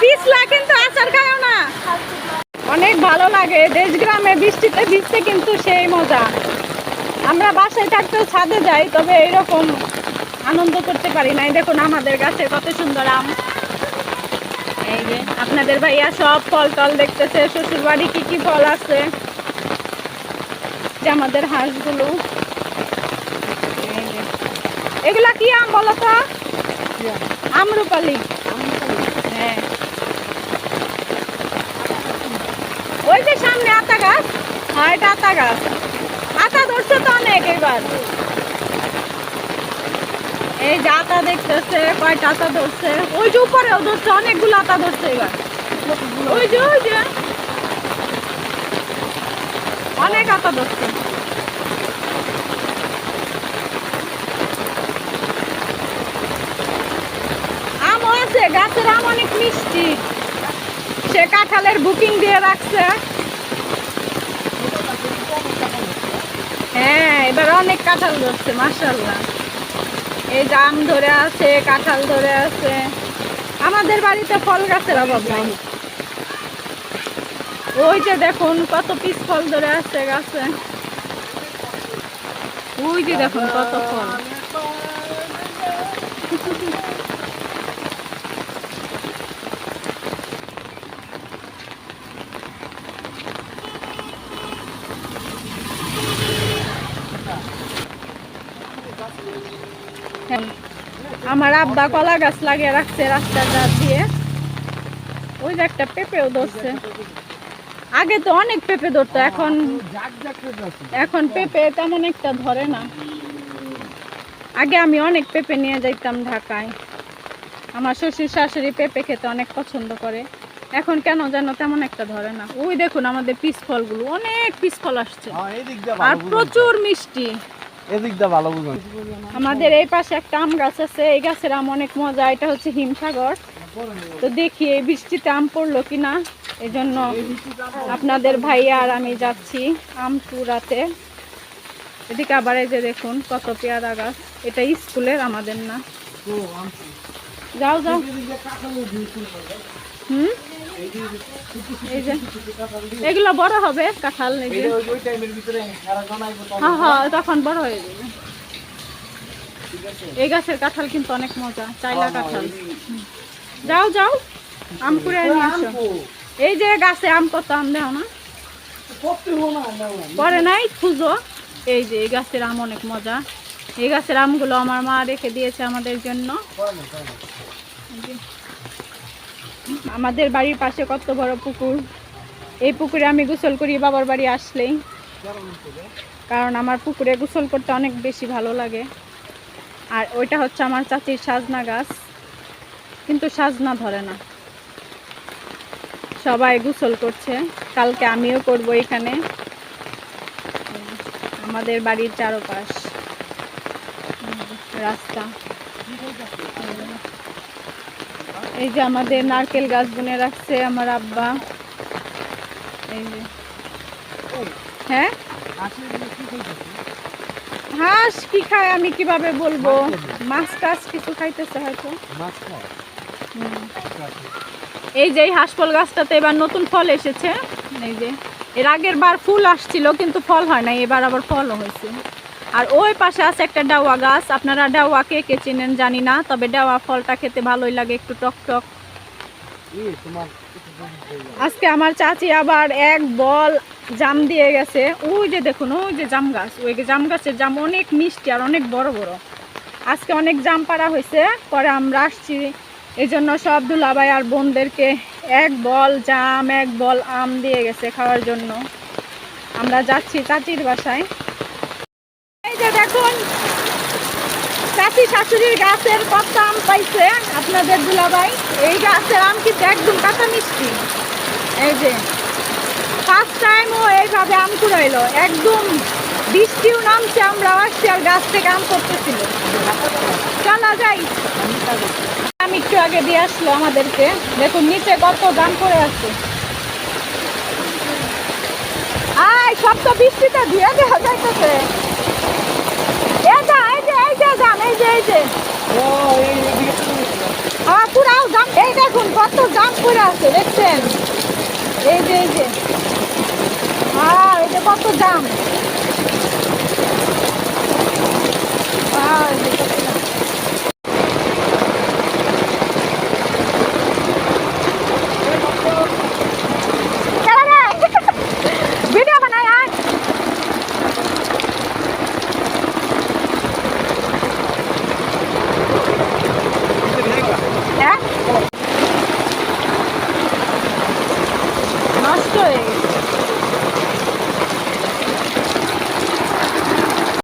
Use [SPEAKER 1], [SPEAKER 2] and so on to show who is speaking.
[SPEAKER 1] পিছলা কিন্তু আচার খাও না। অনেক ভালো লাগে দেশ গ্রামে বৃষ্টিতে ভিজতে, কিন্তু সেই মজা। আমরা বাসায় থাকতেও ছাদে যাই, তবে এইরকম আনন্দ করতে পারি না। দেখুন আমাদের গাছে কত সুন্দর আম। এই যে আপনাদের ভাইয়া সব ফল টল দেখতেছে, শ্বশুর বাড়ি কি কি ফল আছে, যে আমাদের হাঁসগুলো। এগুলা কি আম বলো তো? আমরুপালি। হ্যাঁ, ওই যে সামনে আতা গাছ। হ্যাঁ, এটা আতা গাছ। আতা ধরছে তো অনেক এবার। এই যে আতা দেখতেছে, কয়টা আতা ধরছে। ওই যে উপরেও ধরছে, অনেকগুলো আতা ধরছে এবার। ওই যে অনেক আতা ধরছে। আমও আছে, গাছের আম অনেক মিষ্টি। সে কাঁঠালের বুকিং দিয়ে রাখছে। হ্যাঁ, এবার অনেক কাঁঠাল ধরছে মাশাআল্লাহ। এই যে আম ধরে আছে, কাঁঠাল ধরে আছে। আমাদের বাড়িতে ফল গাছের অভাব নাই। ওই যে দেখুন কত পিস ফল ধরে আছে গাছে। ওই যে দেখুন কত ফল। আমার আব্বা কলা গাছ লাগিয়ে রাখছে রাস্তার ধার দিয়ে। ওই যে একটা পেঁপেও ধরছে। আগে তো অনেক পেঁপে ধরতো, এখন পেঁপে তেমন একটা ধরে না। আগে আমি অনেক পেঁপে নিয়ে যাইতাম ঢাকায়। আমার শ্বশুর শাশুড়ি পেঁপে খেতে অনেক পছন্দ করে। এখন কেন যেন তেমন একটা ধরে না। ওই দেখুন আমাদের পিস ফলগুলো, অনেক পিস ফল আসছে আর প্রচুর মিষ্টি। আমাদের এই পাশে একটা আম গাছ আছে, এই গাছের আম অনেক মজা। এটা হচ্ছে হিমসাগর। তো দেখি এই বৃষ্টিতে আম পড়লো কিনা, এই জন্য আপনাদের ভাইয়া আর আমি যাচ্ছি আম কুড়াতে। এদিকে আবার এই যে দেখুন কত পেয়ারা গাছ। এটা স্কুলের, আমাদের না। যাও যাও। এই যে এগুলো বড় হবে কাঁঠাল। হ্যাঁ হ্যাঁ, তখন বড় হয়ে যাবে। এই গাছের কাঁঠাল কিন্তু অনেক মজা, চাইলা কাঁঠাল। যাও যাও, আম কুড়ে নিয়ে আসো। এই যে গাছে আম, কত আম দেও না পরে নাই খুঁজো। এই যে এই গাছের আম অনেক মজা। এই গাছের আমগুলো আমার মা রেখে দিয়েছে আমাদের জন্য। আমাদের বাড়ির পাশে কত বড় পুকুর। এই পুকুরে আমি গোসল করি বাবার বাড়ি আসলেই, কারণ আমার পুকুরে গোসল করতে অনেক বেশি ভালো লাগে। আর ওইটা হচ্ছে আমার চাচির সাজনা গাছ, কিন্তু সাজনা ধরে না। সবাই গোসল করছে, কালকে আমিও করব এখানে। আমাদের বাড়ির চারপাশ রাস্তা। এই যে আমাদের নারকেল গাছ বুনে রাখছে আমার আব্বা। এই যে হ্যাঁ, হাঁস কি খায় আমি কিভাবে বলবো। মাছ টাছ কিছু খাইতেছে হয়তো। এই যে হাঁস ফল গাছটাতে এবার নতুন ফল এসেছে। এই যে এর আগের বার ফুল আসছিল কিন্তু ফল হয় না, এবার আবার ফলও হয়েছে। আর ওই পাশে আছে একটা ডাওয়া গাছ। আপনারা ডাওয়া কে কে চেনেন জানি না, তবে ডাওয়া ফলটা খেতে ভালোই লাগে, একটু টক টক। আজকে আমার চাচি আবার এক বল জাম দিয়ে গেছে। ওই যে দেখুন, ওই যে জাম গাছ, ওই জাম গাছের জাম অনেক মিষ্টি আর অনেক বড় বড়। আজকে অনেক জাম পাড়া হয়েছে, পরে আমরা আসছি। এই জন্য সব দুলাভাই আর বোনদেরকে এক বল জাম, এক বল আম দিয়ে গেছে খাওয়ার জন্য। আমরা যাচ্ছি চাচির বাসায়। এই যে দেখুন চাচি শাশুড়ির গাছের কত আম পাইছে আপনাদের দুলাভাই। এই গাছের আম কিন্তু একদম কাঁচা মিষ্টি। এই যে ফার্স্ট টাইম ও এইভাবে আম কুড়াইলো, একদম বৃষ্টিও নামছে, আমরা আসছি আর গাছ থেকে আম পড়তেছিল। চলা যাই। আমি একটু আগে দিয়ে আসলো আমাদেরকে। দেখুন নিচে কত দাম করে আছে। আয় সব তো বৃষ্টিতে ধুয়ে দেওয়া যাইতেছে। এই যে এই যে এই যে দাম, এই যে এই যে কত জাম করে আছে দেখছেন, এই যে এই যে এই যে কত জাম, এই যে কত